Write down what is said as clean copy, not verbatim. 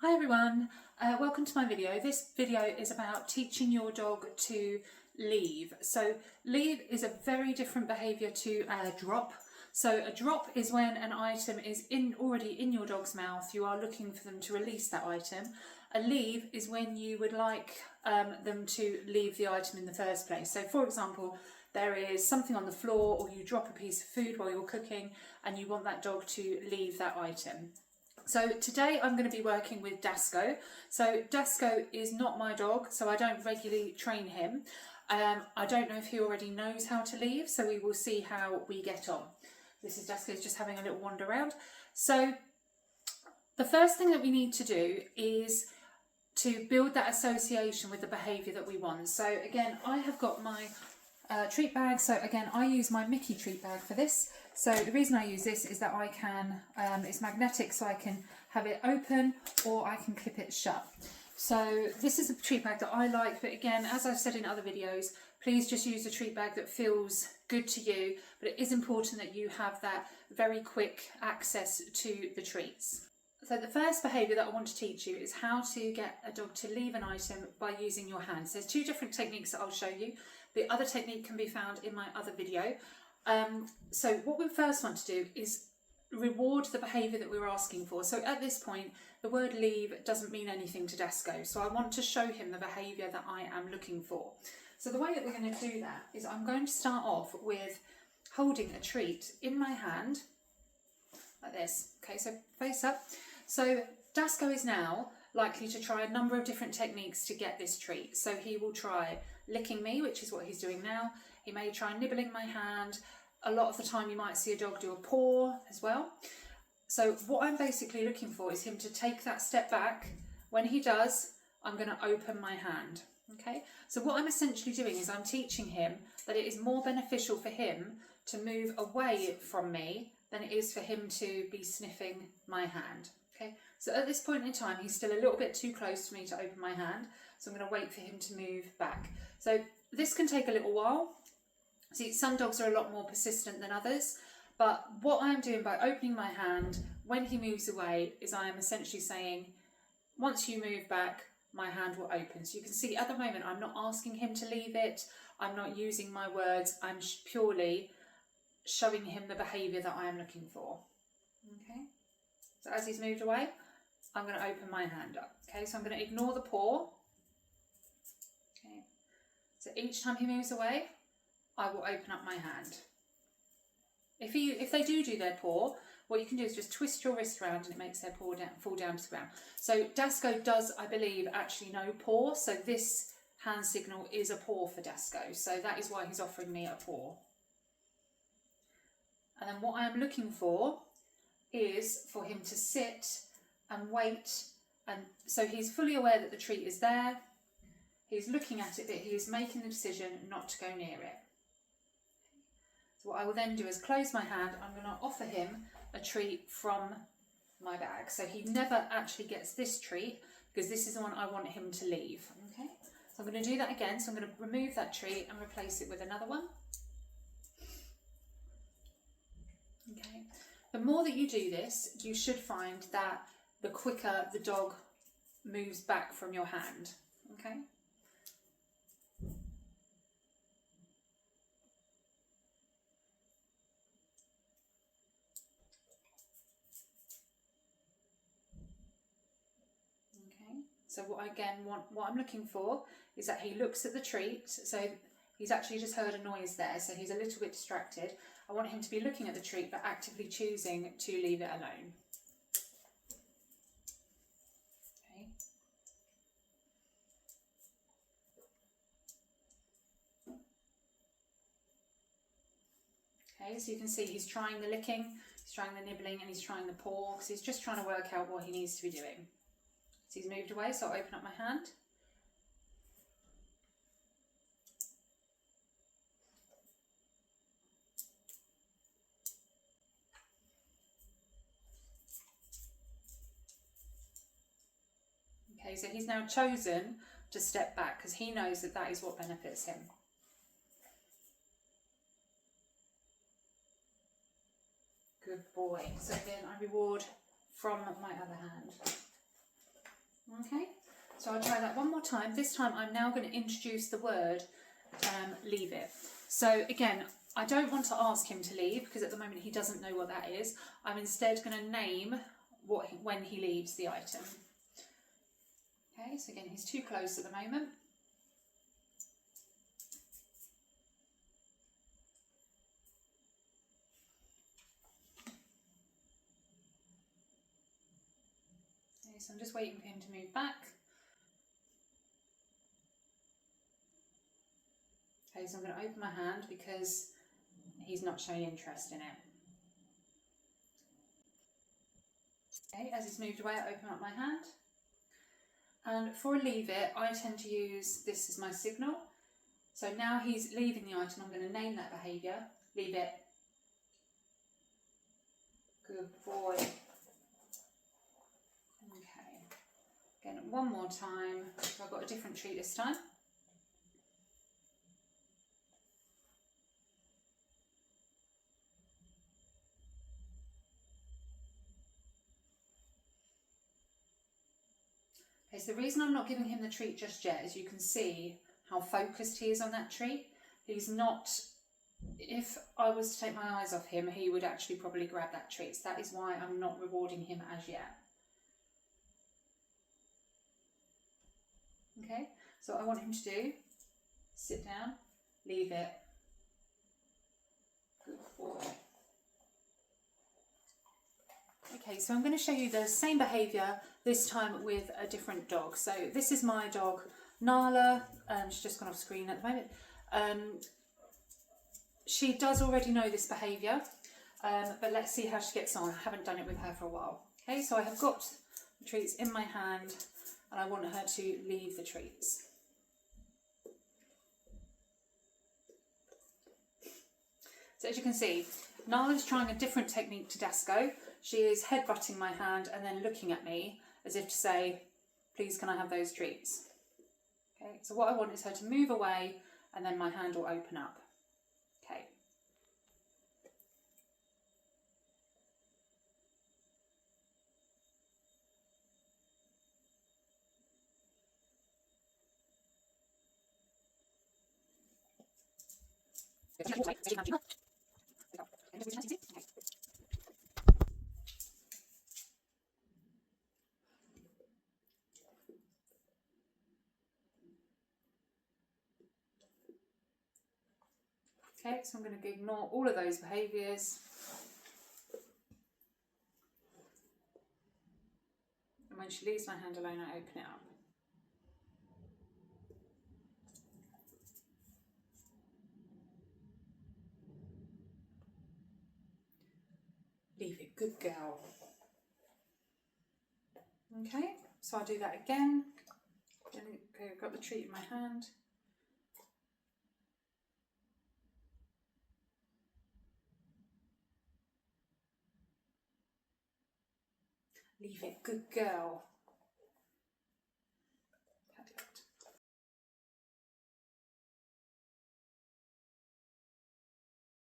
Hi everyone, welcome to my video. This video is about teaching your dog to leave. So leave is a very different behaviour to a drop. So a drop is when an item is already in your dog's mouth, you are looking for them to release that item. A leave is when you would like them to leave the item in the first place. So for example, there is something on the floor or you drop a piece of food while you're cooking and you want that dog to leave that item. So today I'm going to be working with Dasco. So Dasco is not my dog, so I don't regularly train him. I don't know if he already knows how to leave, so we will see how we get on. This is Dasco just having a little wander around. So the first thing that we need to do is to build that association with the behaviour that we want. So again, I have got my treat bag. So again, I use my Mickey treat bag for this. So the reason I use this is that I can, it's magnetic, so I can have it open or I can clip it shut. So this is a treat bag that I like, but again, as I've said in other videos, please just use a treat bag that feels good to you, but it is important that you have that very quick access to the treats. So the first behaviour that I want to teach you is how to get a dog to leave an item by using your hands. There's two different techniques that I'll show you. The other technique can be found in my other video. So what we first want to do is reward the behaviour that we're asking for. So at this point, the word leave doesn't mean anything to Dasco. So I want to show him the behaviour that I am looking for. So the way that we're going to do that is I'm going to start off with holding a treat in my hand, like this. Okay, so face up. So Dasco is now likely to try a number of different techniques to get this treat. So he will try licking me, which is what he's doing now. He may try nibbling my hand. A lot of the time you might see a dog do a paw as well. So what I'm basically looking for is him to take that step back. When he does, I'm going to open my hand. Okay, so what I'm essentially doing is I'm teaching him that it is more beneficial for him to move away from me than it is for him to be sniffing my hand. Okay, so at this point in time, he's still a little bit too close to me to open my hand. So I'm going to wait for him to move back. So this can take a little while. See, some dogs are a lot more persistent than others, but what I'm doing by opening my hand when he moves away is I am essentially saying, once you move back, my hand will open. So you can see at the moment, I'm not asking him to leave it. I'm not using my words. I'm purely showing him the behaviour that I am looking for. Okay. So as he's moved away, I'm going to open my hand up. Okay, so I'm going to ignore the paw. Okay. So each time he moves away, I will open up my hand. If they do their paw, what you can do is just twist your wrist around and it makes their paw fall down to the ground. So Dasco does, I believe, actually know paw. So this hand signal is a paw for Dasco. So that is why he's offering me a paw. And then what I am looking for is for him to sit and wait. And so he's fully aware that the treat is there. He's looking at it, but he is making the decision not to go near it. So what I will then do is close my hand. I'm going to offer him a treat from my bag. So he never actually gets this treat because this is the one I want him to leave. Okay, so I'm going to do that again. So I'm going to remove that treat and replace it with another one. Okay, the more that you do this, you should find that the quicker the dog moves back from your hand. Okay. So what I'm looking for is that he looks at the treat. So he's actually just heard a noise there, so he's a little bit distracted. I want him to be looking at the treat but actively choosing to leave it alone. Okay. Okay, so you can see he's trying the licking, he's trying the nibbling, and he's trying the paw because he's just trying to work out what he needs to be doing. So he's moved away, so I'll open up my hand. Okay, so he's now chosen to step back because he knows that that is what benefits him. Good boy. So again, I reward from my other hand. Okay, so I'll try that one more time. This time I'm now going to introduce the word leave it. So again, I don't want to ask him to leave because at the moment he doesn't know what that is. I'm instead going to name when he leaves the item. Okay, so again, he's too close at the moment. Okay, so I'm just waiting for him to move back. Okay, so I'm going to open my hand because he's not showing interest in it. Okay, as he's moved away, I open up my hand. And for a leave it, I tend to use this as my signal. So now he's leaving the item, I'm going to name that behaviour. Leave it. Good boy. Okay. Again, one more time. I've got a different treat this time. Okay, so the reason I'm not giving him the treat just yet is you can see how focused he is on that treat. He's not, if I was to take my eyes off him, he would actually probably grab that treat. So that is why I'm not rewarding him as yet. Okay, so what I want him to do, sit down, leave it. Good boy. Okay, so I'm going to show you the same behaviour, this time with a different dog. So this is my dog, Nala. She's just gone off screen at the moment. She does already know this behaviour, but let's see how she gets on. I haven't done it with her for a while. Okay, so I have got the treats in my hand and I want her to leave the treats. So as you can see, Nala is trying a different technique to Dasco. She is headbutting my hand and then looking at me as if to say, please can I have those treats? Okay, so what I want is her to move away and then my hand will open up. Okay. Okay, so I'm going to ignore all of those behaviours. And when she leaves my hand alone, I open it up. Leave it, good girl. Okay, so I'll do that again. Okay, I've got the treat in my hand. Leave it, good girl.